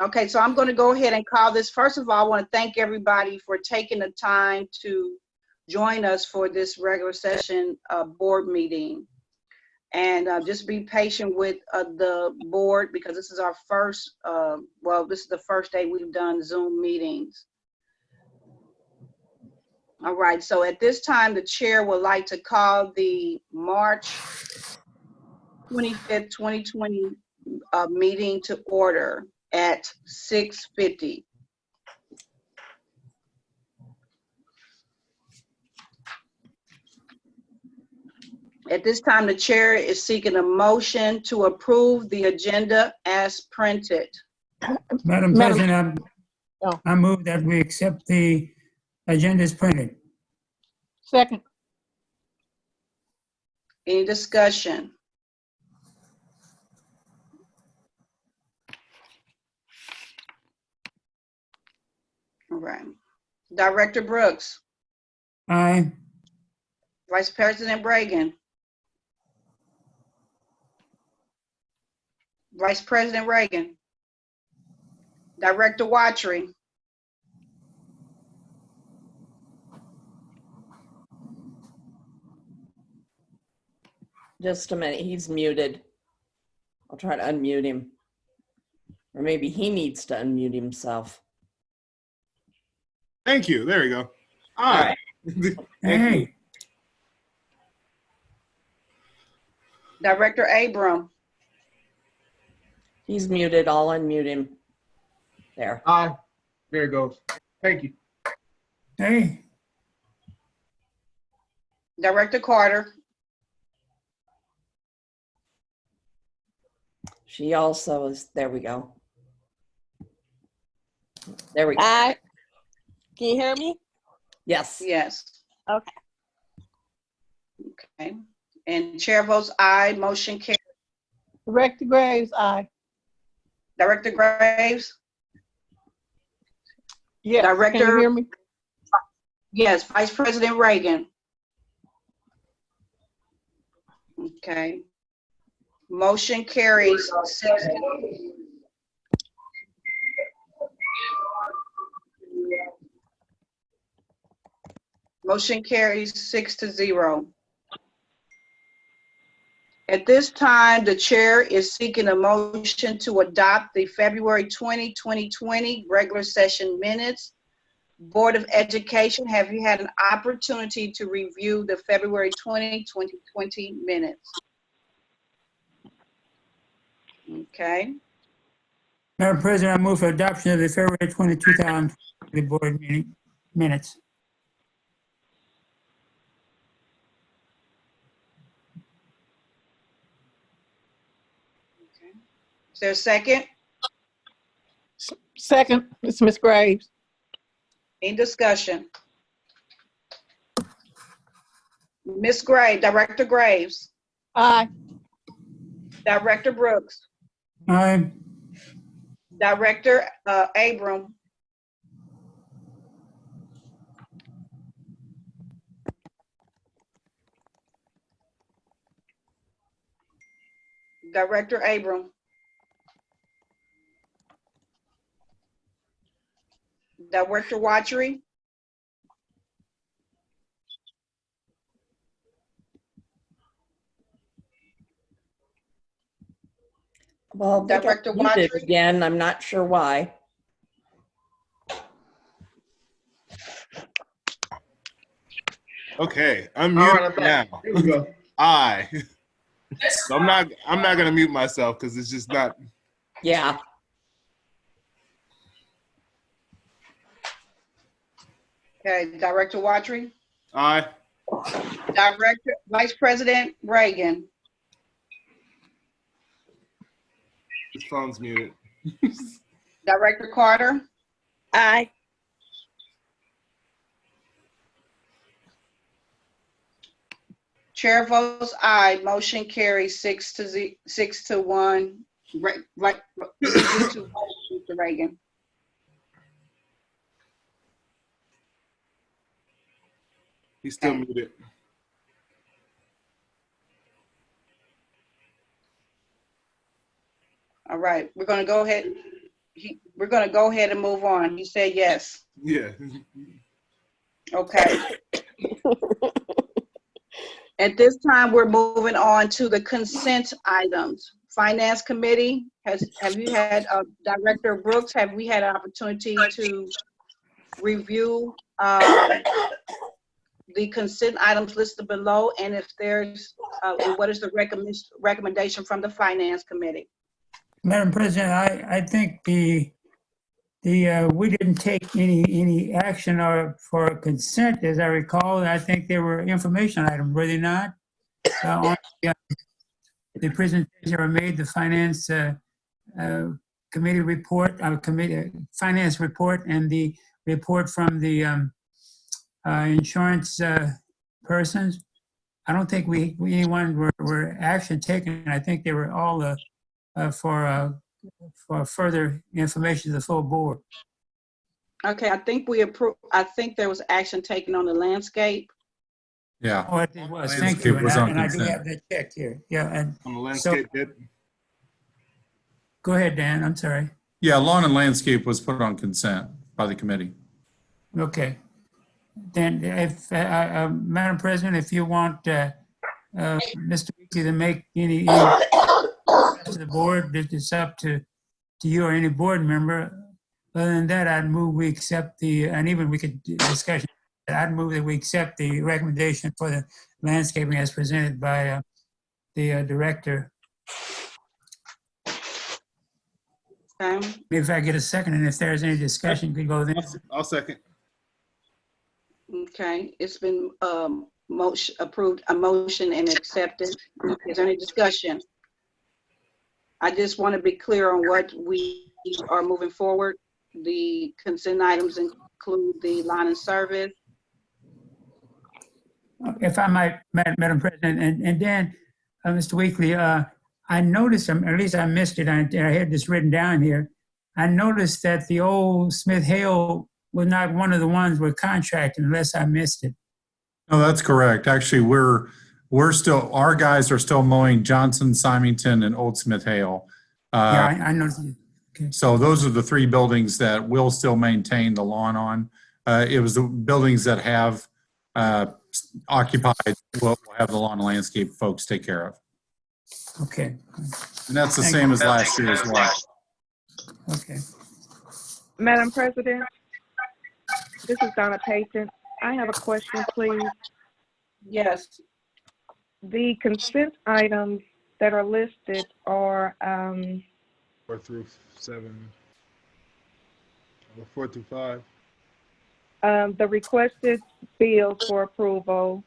Okay, so I'm going to go ahead and call this. First of all, I want to thank everybody for taking the time to join us for this regular session board meeting. And just be patient with the board because this is our first, this is the first day we've done Zoom meetings. All right, so at this time, the chair would like to call the March 25th, 2020 meeting to order at 6:50. At this time, the chair is seeking a motion to approve the agenda as printed. Madam President, I move that we accept the agenda as printed. Second. Any discussion? All right. Director Brooks. Aye. Vice President Reagan. Vice President Reagan. Director Watry. Just a minute, he's muted. I'll try to unmute him. Or maybe he needs to unmute himself. Thank you. There we go. All right. Hey. Director Abram. He's muted, I'll unmute him. There. Aye. There it goes. Thank you. Hey. Director Carter. She also is, there we go. There we go. Aye. Can you hear me? Yes. Yes. Okay. Okay. And chair votes aye, motion carries. Director Graves, aye. Director Graves? Yes. Director- Can you hear me? Yes. Vice President Reagan? Okay. Motion carries 6. Motion carries 6-0. At this time, the chair is seeking a motion to adopt the February 20, 2020 regular session minutes. Board of Education, have you had an opportunity to review the February 20, 2020 minutes? Okay. Madam President, I move for adoption of the February 20, 2020 board meeting minutes. Is there a second? Second, it's Ms. Graves. Any discussion? Ms. Graves, Director Graves, Aye. Director Brooks, Aye. Director Abram, Director Abram, Director Watry, Well, they got Director muted Watry? again, I'm not sure why. Okay, I'm All right, muted I'm back. now. Here we go. Aye. So I'm not gonna mute myself because it's just not. Yeah. Okay, Director Watry, Aye. Director, Vice President Reagan, His phone's muted. Director Carter, Aye. Chair votes aye, motion carries 6-1. Right, Mr. Reagan. He's still Okay. muted. All right, we're gonna go ahead. we're gonna go ahead and move on. He said yes. Yeah. Okay. At this time, we're moving on to the consent items. Finance Committee, have you had, Director Brooks, have we had an opportunity to review the consent items listed below? And if there's, and what is the recommendation from the Finance Committee? Madam President, I think we didn't take any action for consent, as I recall. I think they were information items, were they not? On the presentation were made, the Finance Committee report, Finance report, and the report from the insurance persons. I don't think anyone were action taken. I think they were all for further information to the full board. Okay, I think we approved, I think there was action taken on the landscape. Yeah. Oh, it was. Thank you. Landscape was on And I do consent. have that checked here. Yeah. And On the landscape bid. go ahead, Dan. I'm sorry. Yeah, lawn and landscape was put on consent by the committee. Okay. Then if, Madam President, if you want Mr. Weekly to make any to the board, it's up to you or any board member. Other than that, I'd move we accept and even we could discussion, I'd move that we accept the recommendation for the landscaping as presented by the director. Okay. If I get a second, and if there's any discussion, could go then. I'll second. Okay, it's been approved, a motion and accepted. Is there any discussion? I just want to be clear on what we are moving forward. The consent items include the line of service. If I might, Madam President, and then, Mr. Weekly, I noticed, at least I missed it, I had this written down here. I noticed that the old Smith Hale was not one of the ones we're contracting, unless I missed it. No, that's correct. Actually, we're still, our guys are still mowing Johnson, Symington, and Old Smith Hale. Yeah, I noticed. Okay. So those are the three buildings that we'll still maintain the lawn on. It was the buildings that have occupied, we'll have the lawn and landscape folks take care of. Okay. And that's the Thank same you. as last year as well. Okay. Madam President, this is Donna Payton. I have a question, please. Yes. The consent items that are listed are 4 through 7. Or 4 through 5. the requested bills for approval,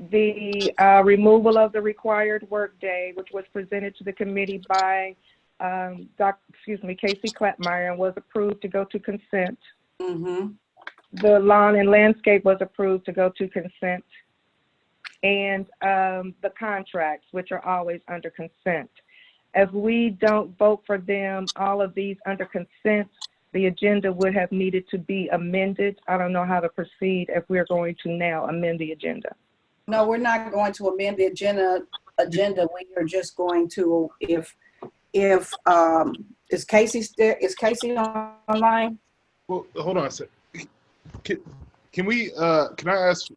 the removal of the required workday, which was presented to the committee by Casey Clapmeyer and was approved to go to consent. Mm-hmm. The lawn and landscape was approved to go to consent. And the contracts, which are always under consent. If we don't vote for them, all of these under consent, the agenda would have needed to be amended. I don't know how to proceed if we're going to now amend the agenda. No, we're not going to amend the agenda. We are just going to, if is Casey online? Well, hold on a sec. Can we, can I ask,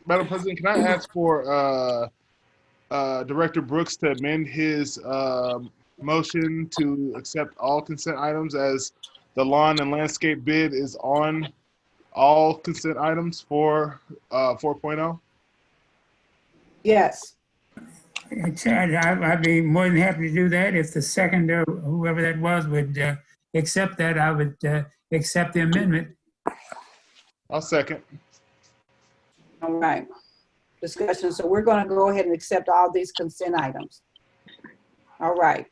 Madam President, can I ask for Director Brooks to amend his motion to accept all consent items as the lawn and landscape bid is on all consent items for 4.0? Yes. I'd be more than happy to do that. If the seconder, whoever that was, would accept that, I would accept the amendment. I'll second. All right. Discussion. So we're going to go ahead and accept all these consent items. All right.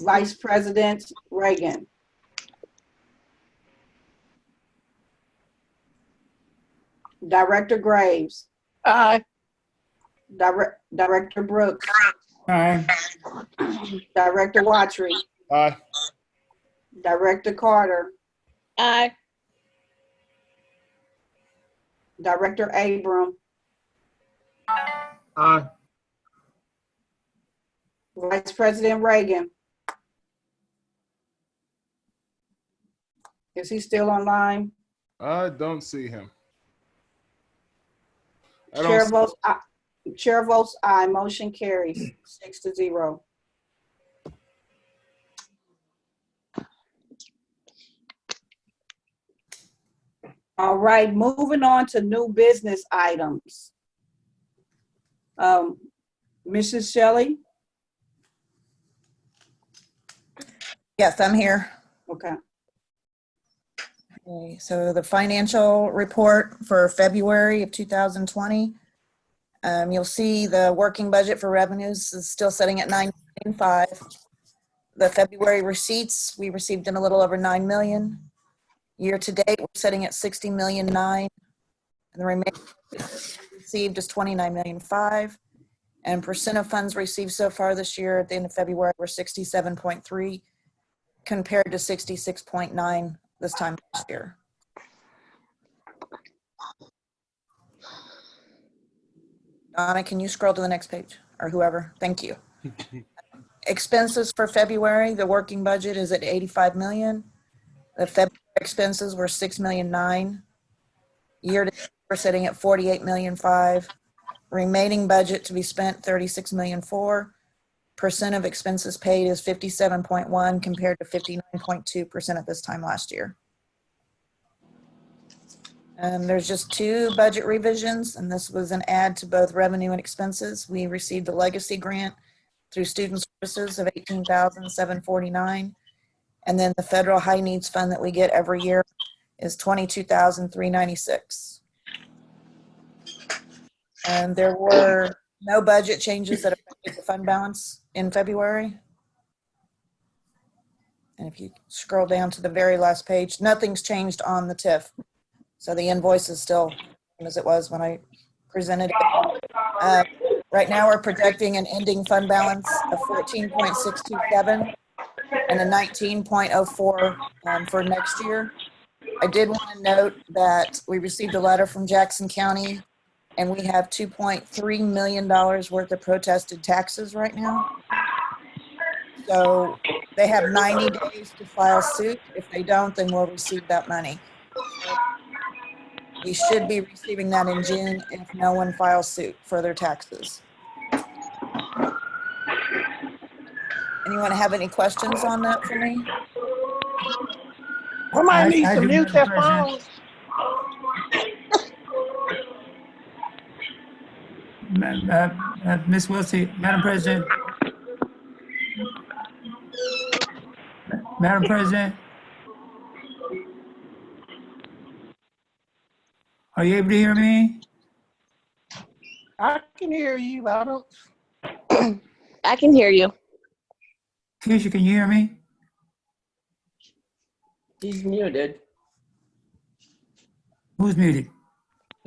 Vice President Reagan. Director Graves. Aye. Director Brooks. Aye. Director Watry. Aye. Director Carter. Aye. Director Abram. Aye. Vice President Reagan. Is he still online? I don't see him. I don't Chair see- votes aye. Chair votes aye. Motion carries 6-0. All right, moving on to new business items. Mrs. Shelley? Yes, I'm here. Okay. Okay, so the financial report for February of 2020. You'll see the working budget for revenues is still sitting at 9.5. The February receipts, we received in a little over 9 million. Year to date, we're sitting at 60.9 million, and the remaining received is 29.5 million. And percent of funds received so far this year at the end of February were 67.3 compared to 66.9 this time last year. Donna, can you scroll to the next page, or whoever? Thank you. Expenses for February, the working budget is at 85 million. The February expenses were 6.9 million. Year to date, we're sitting at 48.5 million. Remaining budget to be spent 36.4 million. Percent of expenses paid is 57.1 compared to 59.2% at this time last year. There's just 2 budget revisions, and this was an add to both revenue and expenses. We received a legacy grant through student services of 18,749, and then the federal high needs fund that we get every year is 22,396. And there were no budget changes that affected the fund balance in February. And if you scroll down to the very last page, nothing's changed on the TIF. So the invoice is still as it was when I presented it. Right now we're projecting an ending fund balance of 14.627 and a 19.04 for next year. I did want to note that we received a letter from Jackson County, and we have $2.3 million worth of protested taxes right now. So they have 90 days to file suit. If they don't, then we'll receive that money. We should be receiving that in June if no one files suit for their taxes. Anyone have any questions on that for me? Somebody needs I to do, mute Madam their phone. Ms. Wiltie, Madam President. Madam President. Are you able to hear me? I can hear you. I don't. I can hear you. Keisha, can you hear me? He's muted. Who's muted?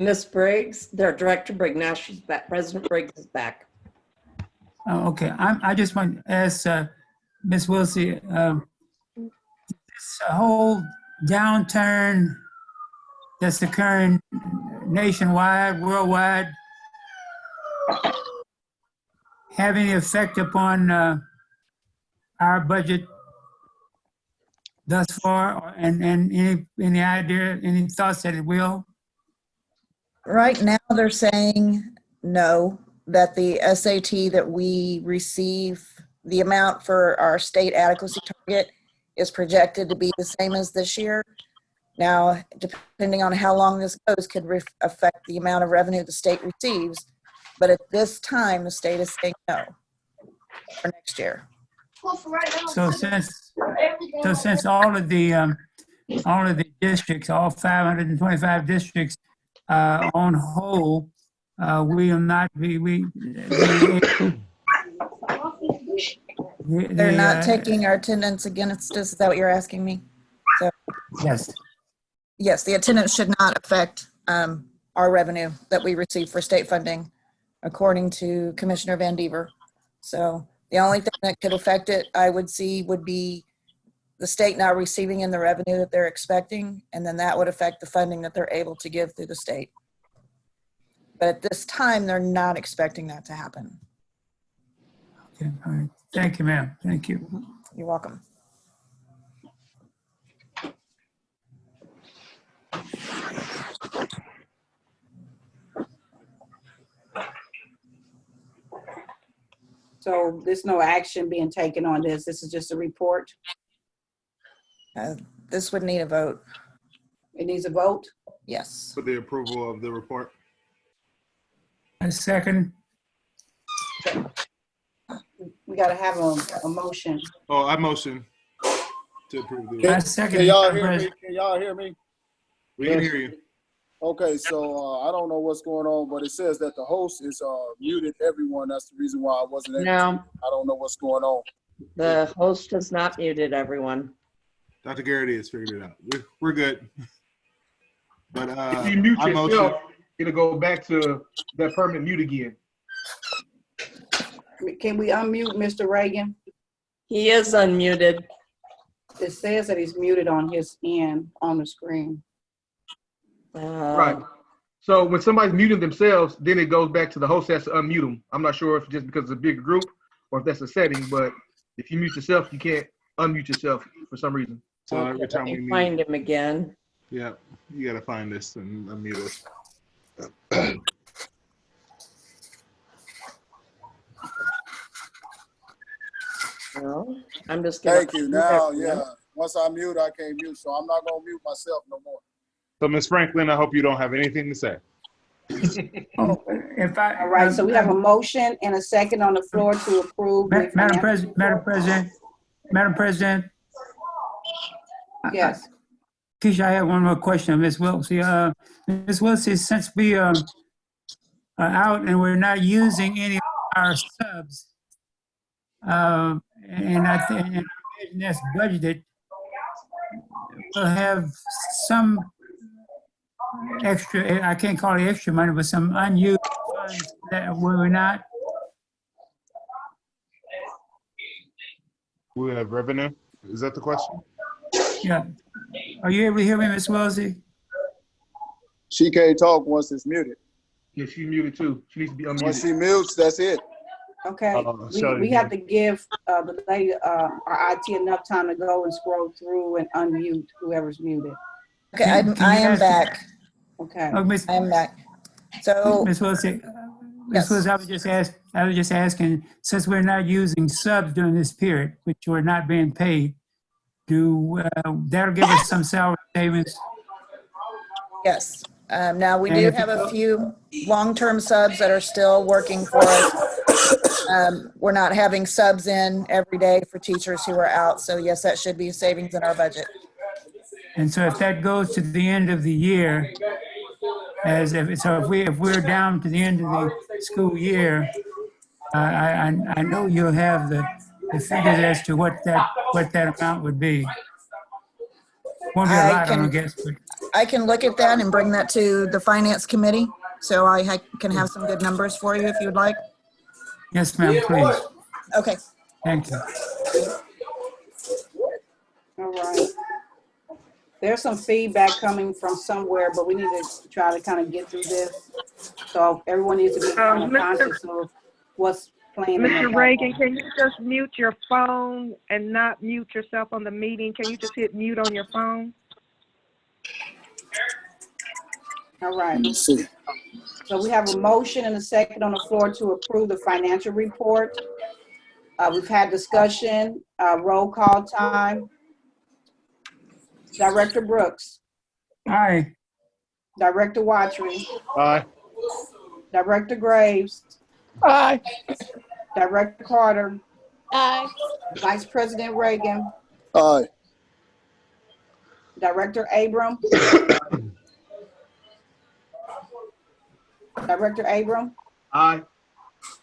Miss Briggs, their Director Briggs, now she's back. President Briggs is back. Oh, okay. I just want to ask Ms. Wiltie, this whole downturn that's occurring nationwide, worldwide, have any effect upon our budget thus far, and any idea, any thoughts that it will? Right now, they're saying no, that the SAT that we receive, the amount for our state adequacy target is projected to be the same as this year. Now, depending on how long this goes could affect the amount of revenue the state receives. But at this time, the state is saying no for next year. So since all of the districts, all 525 districts on whole, we will not be, They're not taking our attendance against us. Is that what you're asking me? So yes. yes, the attendance should not affect our revenue that we receive for state funding, according to Commissioner Van Dever. So the only thing that could affect it, I would see, would be the state not receiving in the revenue that they're expecting, and then that would affect the funding that they're able to give through the state. But at this time, they're not expecting that to happen. Okay, all right. Thank you, ma'am. Thank you. You're welcome. So there's no action being taken on this. This is just a report. This would need a vote. It needs a vote. Yes. For the approval of the report. A second. We got to have a motion. Oh, I motion to approve the. I second. Can y'all Madam hear me? President. Can y'all hear me? We can hear you. Okay, so I don't know what's going on, but it says that the host is muted everyone. That's the reason why I wasn't able to. No, I don't know what's going on. the host has not muted everyone. Dr. Garrity has figured it out. We're good. But If you mute I motion. yourself, it'll go back to that permanent mute again. Can we unmute Mr. Reagan? He is unmuted. It says that he's muted on his end on the screen. Right. So when somebody's muting themselves, then it goes back to the host has to unmute them. I'm not sure if just because it's a bigger group or if that's a setting, but if you mute yourself, you can't unmute yourself for some reason. So Okay, every time let we me meet, find him again. yeah, you gotta find this and unmute us. No, I'm just gonna. Thank you. Now, yeah. Once I mute, I can't mute, so I'm not gonna mute myself no more. So Ms. Franklin, I hope you don't have anything to say. Oh, All right, so we have a motion and a second on the floor to approve. the Madam financial- Madam President. Yes. Keisha, I have one more question, Ms. Wiltsey. Ms. Wiltsey, since we are out and we're not using any of our subs, and I think that's budgeted, we'll have some extra, I can't call it extra money, but some unused funds that we're not. We have revenue. Is that the question? Yeah. Are you able to hear me, Ms. Wiltsey? She can't talk once it's muted. Yeah, she's muted too. She needs to be Once unmuted. she mutes, that's it. Okay, Shelley, we have to give the lady, our IT enough time to go and scroll through and unmute whoever's muted. Okay, Can I you am ask- back. Okay. Oh, Ms. I am back. So, Ms. Wilson, Yes. Ms. Wilson, I was just asking, since we're not using subs during this period, which we're not being paid, that'll give us some salary savings? yes. Now, we And do if have you- a few long-term subs that are still working for us. We're not having subs in every day for teachers who are out. So yes, that should be savings in our budget. And so if that goes to the end of the year, if we're down to the end of the school year, I know you'll have the figures as to what that amount would be. Won't be a I lot, I can- don't guess, but I can look at that and bring that to the finance committee. So I can have some good numbers for you if you'd like. yes, ma'am, please. Okay. Thank you. All right. There's some feedback coming from somewhere, but we need to try to kind of get through this. So everyone needs to be kind of conscious of what's playing. in Mr. the Reagan, background. can you just mute your phone and not mute yourself on the meeting? Can you just hit mute on your phone? All right. Let's see. So we have a motion and a second on the floor to approve the financial report. We've had discussion, roll call time. Director Brooks, Aye. Director Watry, Aye. Director Graves, Aye. Director Carter, Aye. Vice President Reagan, Aye. Director Abram. Director Abram. Aye.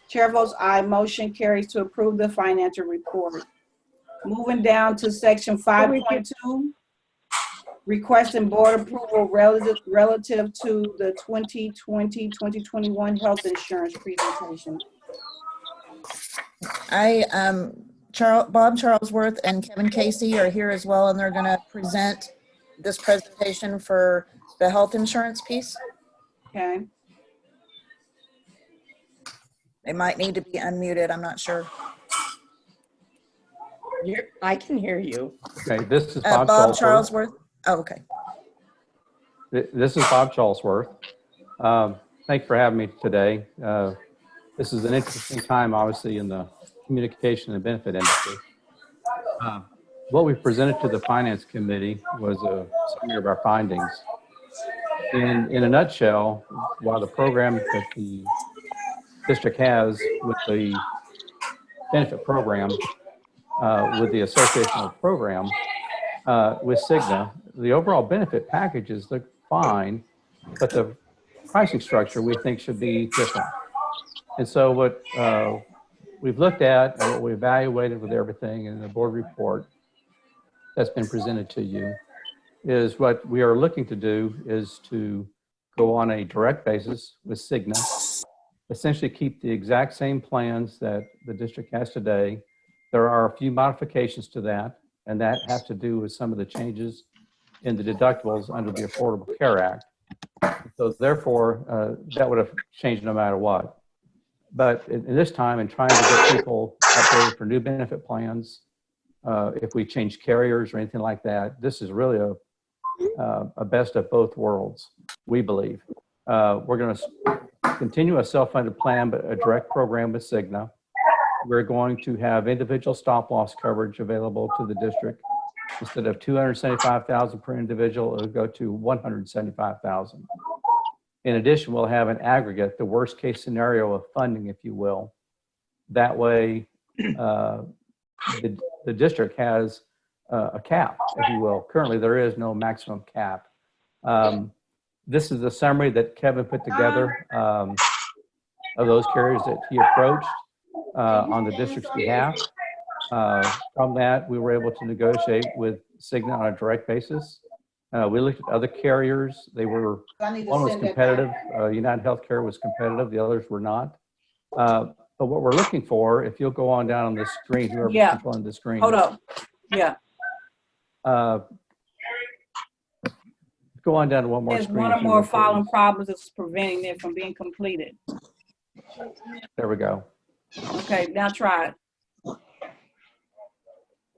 Chair votes aye, motion carries to approve the financial report. Moving down to section 5.2, requesting board approval relative to the 2020-2021 health insurance presentation. Bob Charlesworth and Kevin Casey are here as well, and they're going to present this presentation for the health insurance piece. Okay, They might need to be unmuted, I'm not sure. I can hear you. Okay, this is Bob Bob Charlesworth. Charlesworth. Oh, okay. This is Bob Charlesworth. Thank you for having me today. This is an interesting time, obviously, in the communication and benefit industry. What we presented to the Finance Committee was a summary of our findings. In a nutshell, while the program that the district has with the benefit program, with the associational program, with Cigna, the overall benefit packages look fine, but the pricing structure we think should be different. And so what we've looked at and what we evaluated with everything in the board report that's been presented to you is what we are looking to do is to go on a direct basis with Cigna, essentially keep the exact same plans that the district has today. There are a few modifications to that, and that has to do with some of the changes in the deductibles under the Affordable Care Act. So therefore, that would have changed no matter what. But in this time, in trying to get people updated for new benefit plans, if we change carriers or anything like that, this is really a best of both worlds, we believe. We're going to continue a self-funded plan, but a direct program with Cigna. We're going to have individual stop loss coverage available to the district. Instead of $275,000 per individual, it'll go to $175,000. In addition, we'll have an aggregate, the worst case scenario of funding, if you will. That way, the district has a cap, if you will. Currently, there is no maximum cap. This is the summary that Kevin put together of those carriers that he approached on the district's behalf. From that, we were able to negotiate with Cigna on a direct basis. We looked at other carriers. They were, one was competitive. United Healthcare was competitive. The others were not. But what we're looking for, if you'll go on down on the screen, whoever's controlling the screen. Hold up. Yeah. Go on down to one more There's screen. one or more following problems that's preventing it from being completed. There we go. Okay, now try it.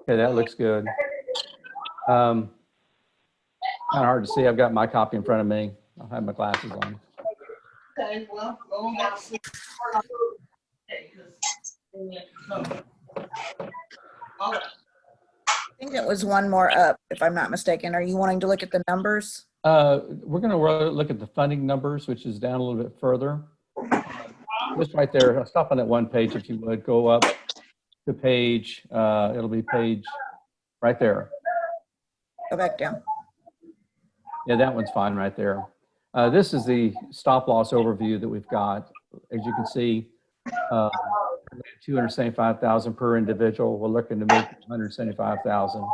Okay, that looks good. Kind of hard to see. I've got my copy in front of me. I'll have my glasses on. Okay, well, go back to I think it was one more up, if I'm not mistaken. Are you wanting to look at the numbers? We're going to look at the funding numbers, which is down a little bit further. Just right there. I'll stop on that one page, if you would. Go up to page, it'll be page right there. Go back down. Yeah, that one's fine right there. This is the stop loss overview that we've got. As you can see, 275,000 per individual. We're looking to make 175,000.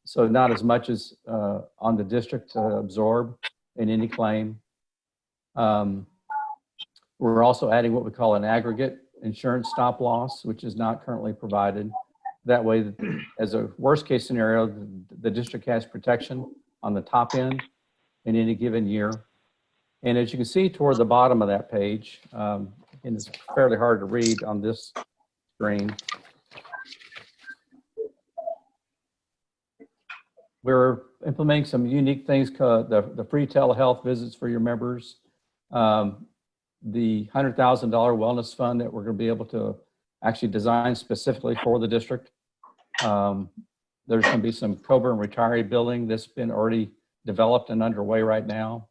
So not as much as on the district to absorb in any claim. We're also adding what we call an aggregate insurance stop loss, which is not currently provided. That way, as a worst case scenario, the district has protection on the top end in any given year. And as you can see toward the bottom of that page, and it's fairly hard to read on this screen, we're implementing some unique things, the free telehealth visits for your members, the $100,000 wellness fund that we're going to be able to actually design specifically for the district. There's going to be some COBRA and retiree billing that's been already developed and underway right now.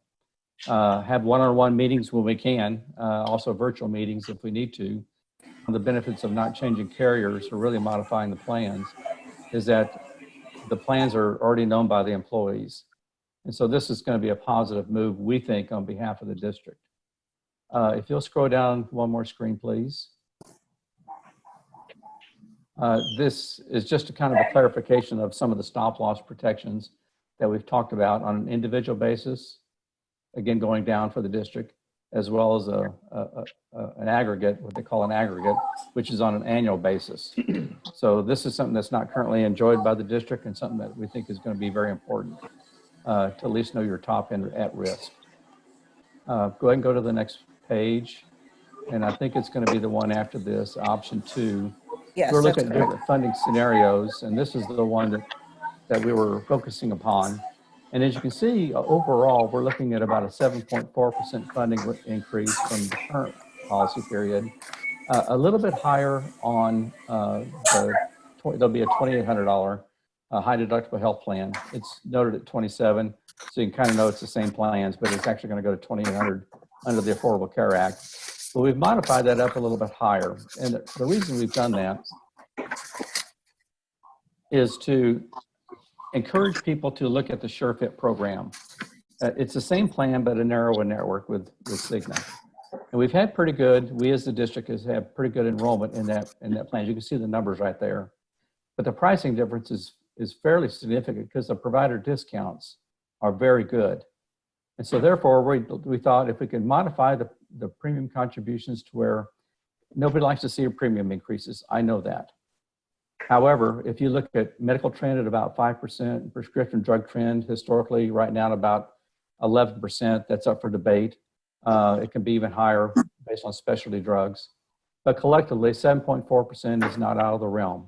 Have one-on-one meetings when we can, also virtual meetings if we need to. One of the benefits of not changing carriers or really modifying the plans is that the plans are already known by the employees. And so this is going to be a positive move, we think, on behalf of the district. If you'll scroll down one more screen, please. This is just a kind of a clarification of some of the stop loss protections that we've talked about on an individual basis, again, going down for the district, as well as an aggregate, what they call an aggregate, which is on an annual basis. So this is something that's not currently enjoyed by the district and something that we think is going to be very important to at least know your top end at risk. Go ahead and go to the next page. And I think it's going to be the one after this, option 2. Yes, We're looking at that's different funding scenarios, and this is the one that we were focusing upon. And as you can see, overall, we're looking at about a 7.4% funding increase from the current policy period. A little bit higher on there'll be a $2,800 high deductible health plan. It's noted at 27, so you can kind of know it's the same plans, but it's actually going to go to 2,800 under the Affordable Care Act. But we've modified that up a little bit higher. And the reason we've done that is to encourage people to look at the SureFit program. It's the same plan, but a narrower network with Cigna. And we've had pretty good, we as the district has had pretty good enrollment in that plan. You can see the numbers right there. But the pricing difference is fairly significant because the provider discounts are very good. And so therefore, we thought if we could modify the premium contributions to where nobody likes to see premium increases, I know that. However, if you look at medical trend at about 5%, prescription drug trend historically right now at about 11%, that's up for debate. It can be even higher based on specialty drugs. But collectively, 7.4% is not out of the realm.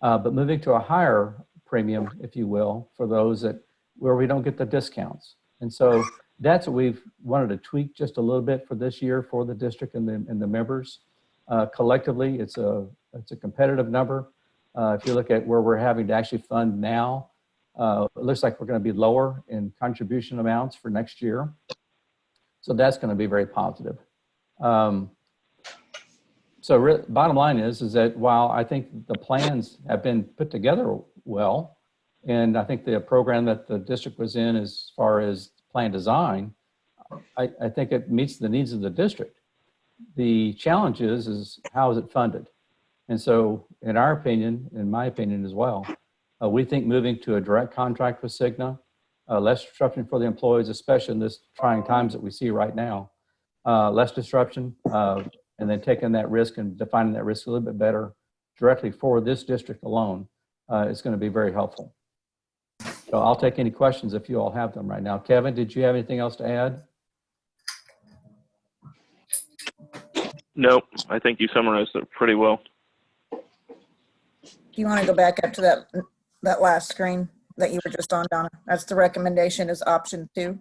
But moving to a higher premium, if you will, for those where we don't get the discounts. And so that's what we've wanted to tweak just a little bit for this year for the district and the members. Collectively, it's a competitive number. If you look at where we're having to actually fund now, it looks like we're going to be lower in contribution amounts for next year. So that's going to be very positive. Bottom line is that while I think the plans have been put together well, and I think the program that the district was in as far as plan design, I think it meets the needs of the district. The challenge is how is it funded? And so in our opinion, in my opinion as well, we think moving to a direct contract with Cigna, less disruption for the employees, especially in this trying times that we see right now, less disruption, and then taking that risk and defining that risk a little bit better directly for this district alone is going to be very helpful. So I'll take any questions if you all have them right now. Kevin, did you have anything else to add? Nope, I think you summarized it pretty well. Do you want to go back up to that last screen that you were just on, Donna? That's the recommendation is option 2.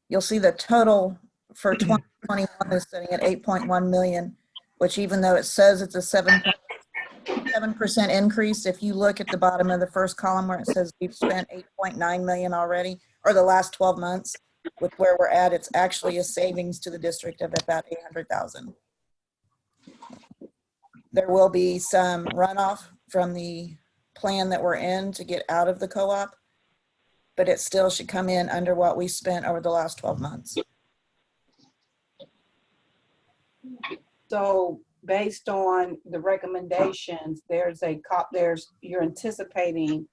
You'll see the total for 2021 is sitting at 8.1 million, which even though it says it's a 7% increase, if you look at the bottom of the first column where it says we've spent 8.9 million already, or the last 12 months, with where we're at, it's actually a savings to the district of about 800,000. There will be some runoff from the plan that we're in to get out of the co-op, but it still should come in under what we spent over the last 12 months. So based on the recommendations, you're anticipating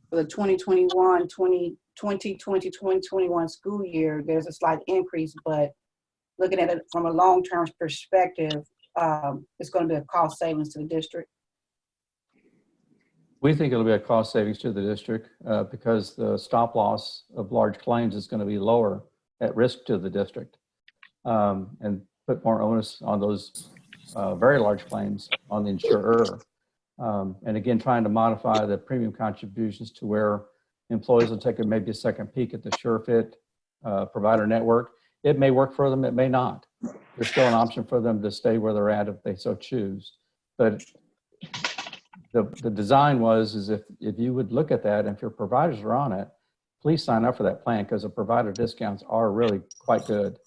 for the 2021 school year, there's a slight increase, but looking at it from a long-term perspective, it's going to be a cost savings to the district. We think it'll be a cost savings to the district because the stop loss of large claims is going to be lower at risk to the district and put more onus on those very large claims on the insurer. And again, trying to modify the premium contributions to where employees will take maybe a second peek at the SureFit provider network. It may work for them, it may not. There's still an option for them to stay where they're at if they so choose. But the design is if you would look at that, and if your providers are on it, please sign up for that plan because the provider discounts are really quite good.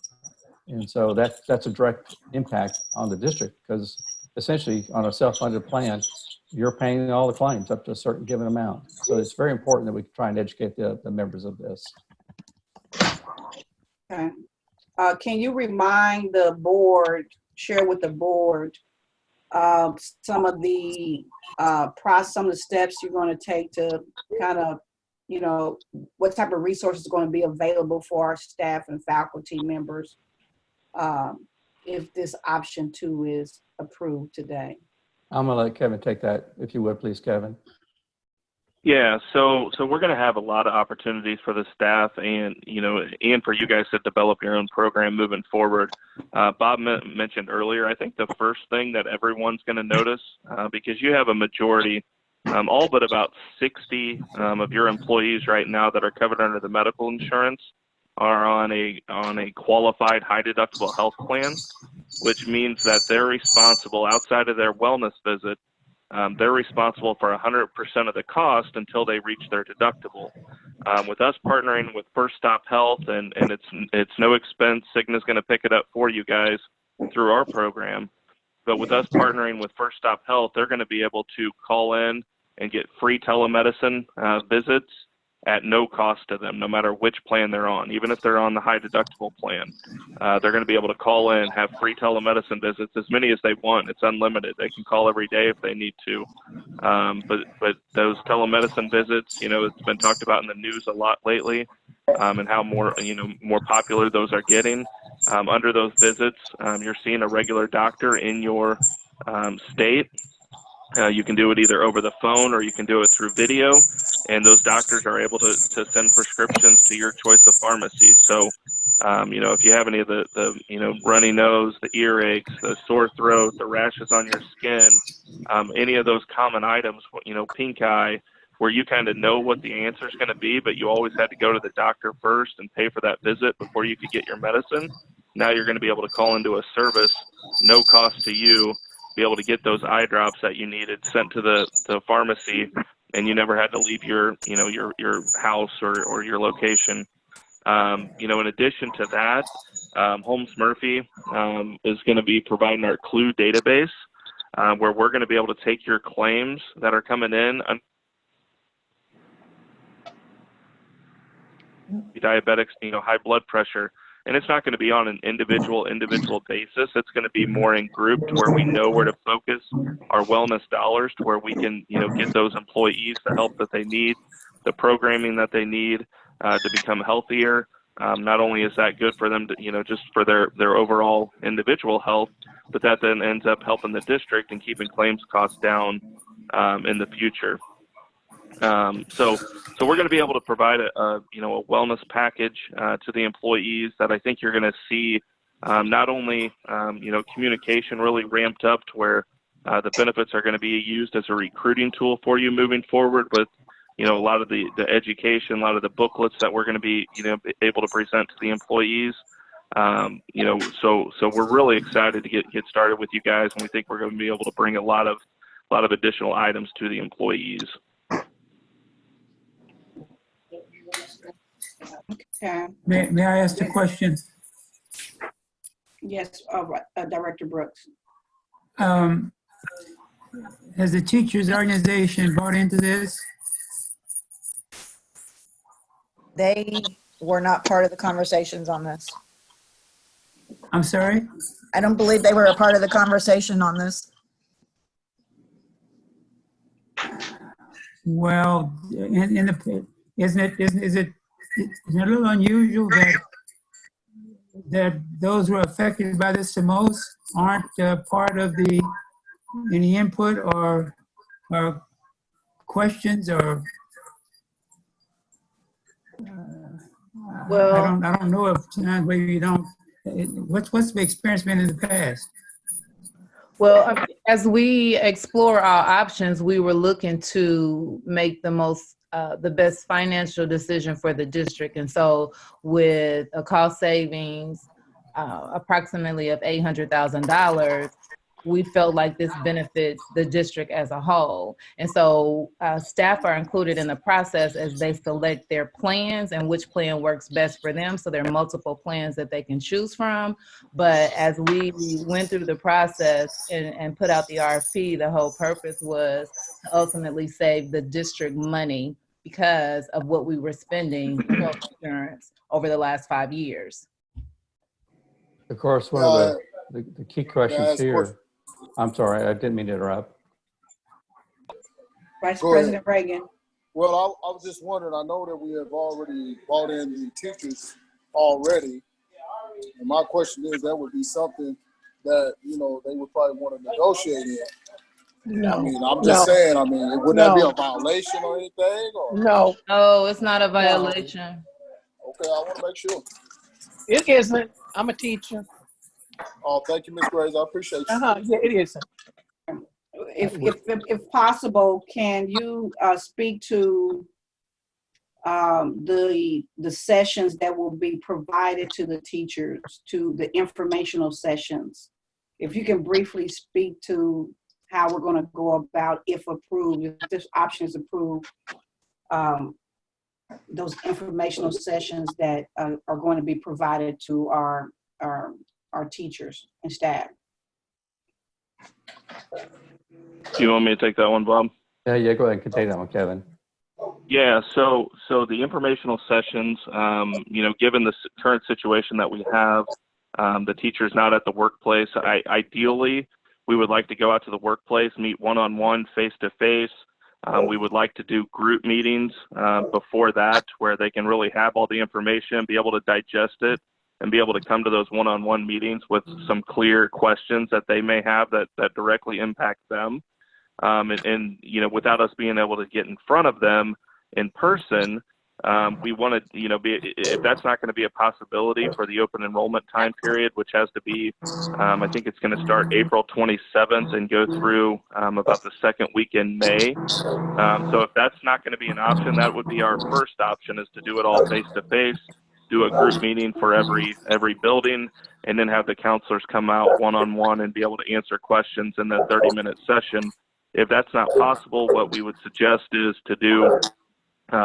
And so that's a direct impact on the district because essentially on a self-funded plan, you're paying all the claims up to a certain given amount. So it's very important that we try and educate the members of this. Okay. Can you remind the board, share with the board some of the steps you're going to take to kind of, what type of resources are going to be available for our staff and faculty members if this option 2 is approved today? I'm going to let Kevin take that, if you would, please, Kevin. Yeah, so we're going to have a lot of opportunities for the staff and for you guys to develop your own program moving forward. Bob mentioned earlier, I think the first thing that everyone's going to notice, because you have a majority, all but about 60 of your employees right now that are covered under the medical insurance. are on a qualified high deductible health plan, which means that they're responsible outside of their wellness visit. They're responsible for 100% of the cost until they reach their deductible. With us partnering with First Stop Health, and it's no expense, Cigna's going to pick it up for you guys through our program. But with us partnering with First Stop Health, they're going to be able to call in and get free telemedicine visits at no cost to them, no matter which plan they're on. Even if they're on the high deductible plan, they're going to be able to call in, have free telemedicine visits, as many as they want. It's unlimited. They can call every day if they need to. But those telemedicine visits, it's been talked about in the news a lot lately, and how more popular those are getting. Under those visits, you're seeing a regular doctor in your state. You can do it either over the phone or you can do it through video, and those doctors are able to send prescriptions to your choice of pharmacies. So, if you have any of the runny nose, the earaches, the sore throat, the rashes on your skin, any of those common items, pink eye, where you kind of know what the answer is going to be, but you always had to go to the doctor first and pay for that visit before you could get your medicine. Now you're going to be able to call into a service, no cost to you, be able to get those eye drops that you needed sent to the pharmacy, and you never had to leave your house or your location. In addition to that, Holmes Murphy is going to be providing our Clue database, where we're going to be able to take your claims that are coming in. Diabetics, high blood pressure. And it's not going to be on an individual basis. It's going to be more in group, to where we know where to focus our wellness dollars, to where we can, get those employees the help that they need, the programming that they need to become healthier. Not only is that good for them to, just for their overall individual health, but that then ends up helping the district and keeping claims costs down in the future. So we're going to be able to provide a wellness package to the employees that I think you're going to see not only communication really ramped up to where the benefits are going to be used as a recruiting tool for you moving forward, with a lot of the education, a lot of the booklets that we're going to be able to present to the employees. So we're really excited to get started with you guys, and we think we're going to be able to bring a lot of additional items to the employees. Okay. May I ask a question? Yes, Director Brooks. Has the teachers' organization bought into this? They were not part of the conversations on this. I'm sorry? I don't believe they were a part of the conversation on this. Well, isn't it a little unusual that those who are affected by this the most aren't part of any input or questions or? Well, I don't know if times where you don't. What's the experience been in the past? well, as we explore our options, we were looking to make the best financial decision for the district. And so with a cost savings approximately of $800,000, we felt like this benefits the district as a whole. And so staff are included in the process as they select their plans and which plan works best for them. So there are multiple plans that they can choose from. But as we went through the process and put out the RFP, the whole purpose was to ultimately save the district money because of what we were spending on health insurance over the last 5 years. Of course, one of the key questions here. I'm sorry, I didn't mean to interrupt. Vice President Reagan. Well, I was just wondering, I know that we have already brought in the teachers already. And my question is, that would be something that, they would probably want to negotiate in. No. I mean, I'm just saying, would that be a violation or anything? Or? No. No, it's not a violation. Okay, I want to make sure. It isn't. I'm a teacher. Oh, thank you, Ms. Graves. I appreciate you. Yeah, it isn't. If possible, can you speak to the sessions that will be provided to the teachers, to the informational sessions. If you can briefly speak to how we're going to go about, if approved, if this option is approved, those informational sessions that are going to be provided to our teachers and staff. Do you want me to take that one, Bob? Yeah, go ahead and take that one, Kevin. Yeah, so the informational sessions, given the current situation that we have, the teacher's not at the workplace. Ideally, we would like to go out to the workplace, meet one-on-one, face-to-face. We would like to do group meetings before that, where they can really have all the information, be able to digest it, and be able to come to those one-on-one meetings with some clear questions that they may have that directly impact them. And without us being able to get in front of them in person, we want to, if that's not going to be a possibility for the open enrollment time period, which has to be, I think it's going to start April 27th and go through about the second week in May. So if that's not going to be an option, that would be our first option, is to do it all face-to-face, do a group meeting for every building, and then have the counselors come out one-on-one and be able to answer questions in that 30-minute session. If that's not possible, what we would suggest is to do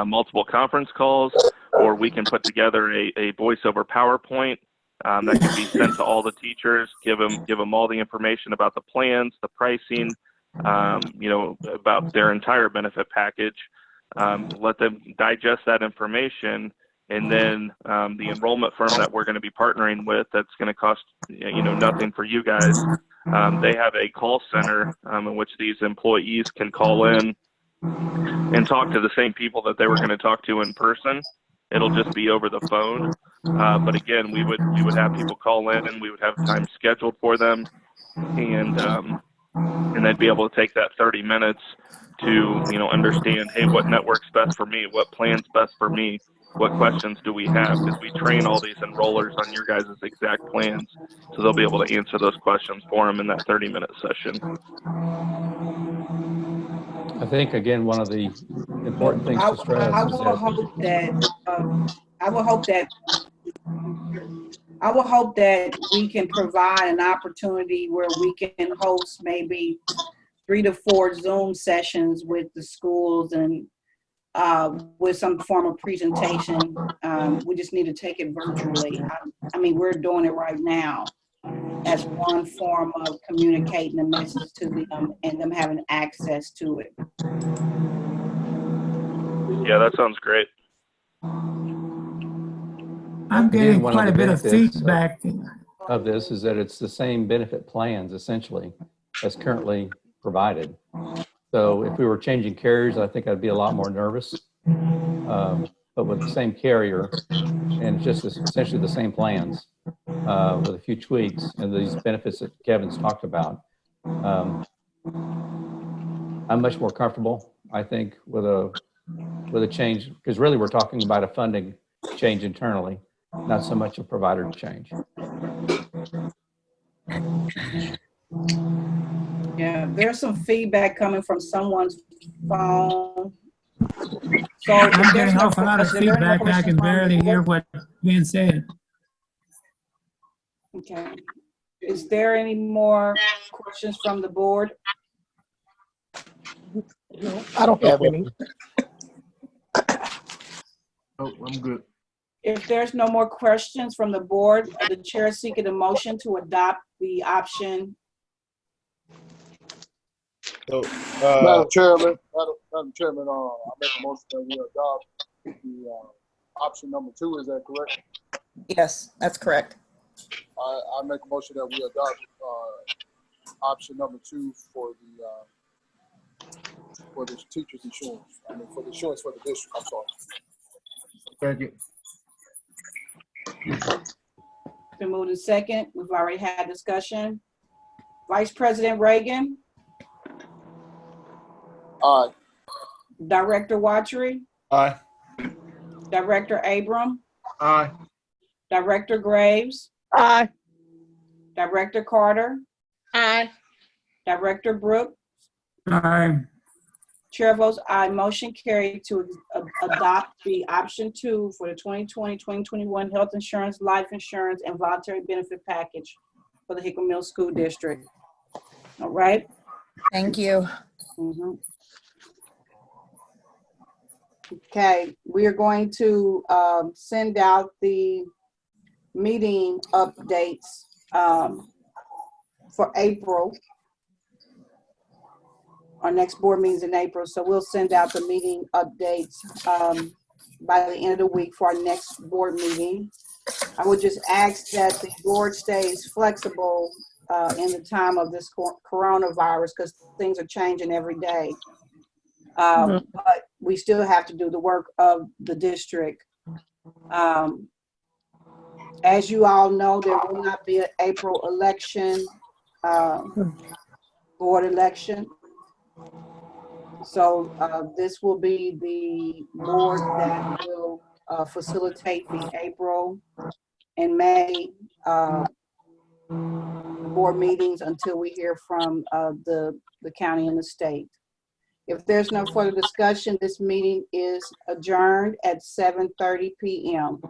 multiple conference calls, or we can put together a voice over PowerPoint that can be sent to all the teachers, give them all the information about the plans, the pricing, about their entire benefit package, let them digest that information, and then the enrollment firm that we're going to be partnering with, that's going to cost nothing for you guys. They have a call center in which these employees can call in and talk to the same people that they were going to talk to in person. It'll just be over the phone. But again, we would have people call in, and we would have time scheduled for them, and they'd be able to take that 30 minutes to understand, hey, what network's best for me, what plan's best for me, what questions do we have, because we train all these enrollers on your guys' exact plans, so they'll be able to answer those questions for them in that 30-minute session. I think, again, one of the important things to stress I is will hope that we can provide an opportunity where we can host maybe 3 to 4 Zoom sessions with the schools, and with some form of presentation. We just need to take it virtually. I mean, we're doing it right now as one form of communicating the message to them and them having access to it. Yeah, that sounds great. I'm getting One quite of a the bit of benefits feedback. of this is that it's the same benefit plans, essentially, as currently provided. So if we were changing carriers, I think I'd be a lot more nervous. But with the same carrier, and just essentially the same plans, with a few tweaks and these benefits that Kevin's talked about, I'm much more comfortable, I think, with a change, because really we're talking about a funding change internally, not so much a provider change. Yeah, there's some feedback coming from someone's phone. So I'm getting an awful lot of feedback, and I can barely hear what's being said. Okay. Is there any more questions from the board? No, I don't have any. Oh, I'm good. If there's no more questions from the board, the chair is seeking a motion to adopt the option. So, Madam Chairman, I make a motion that we adopt the option number 2. Is that correct? Yes, that's correct. I make a motion that we adopt option number 2 for the teachers' insurance. I mean, for the insurance for the district. I'm sorry. Thank you. Been moved in second. We've already had discussion. Vice President Reagan. Aye. Director Watchery. Aye. Director Abram. Aye. Director Graves. Aye. Director Carter. Aye. Director Brooks. Aye. Chair votes aye. Motion carried to adopt the option 2 for the 2020-2021 health insurance, life insurance, and voluntary benefit package for the Hickman Middle School District. All right. Thank you. Mhm. Okay, we are going to send out the meeting updates for April. Our next board meeting is in April, so we'll send out the meeting updates by the end of the week for our next board meeting. I would just ask that the board stays flexible in the time of this coronavirus because things are changing every day. But we still have to do the work of the district. As you all know, there will not be an April election, board election. So this will be the board that will facilitate the April and May board meetings until we hear from the county and the state. If there's no further discussion, this meeting is adjourned at 7:30 p.m.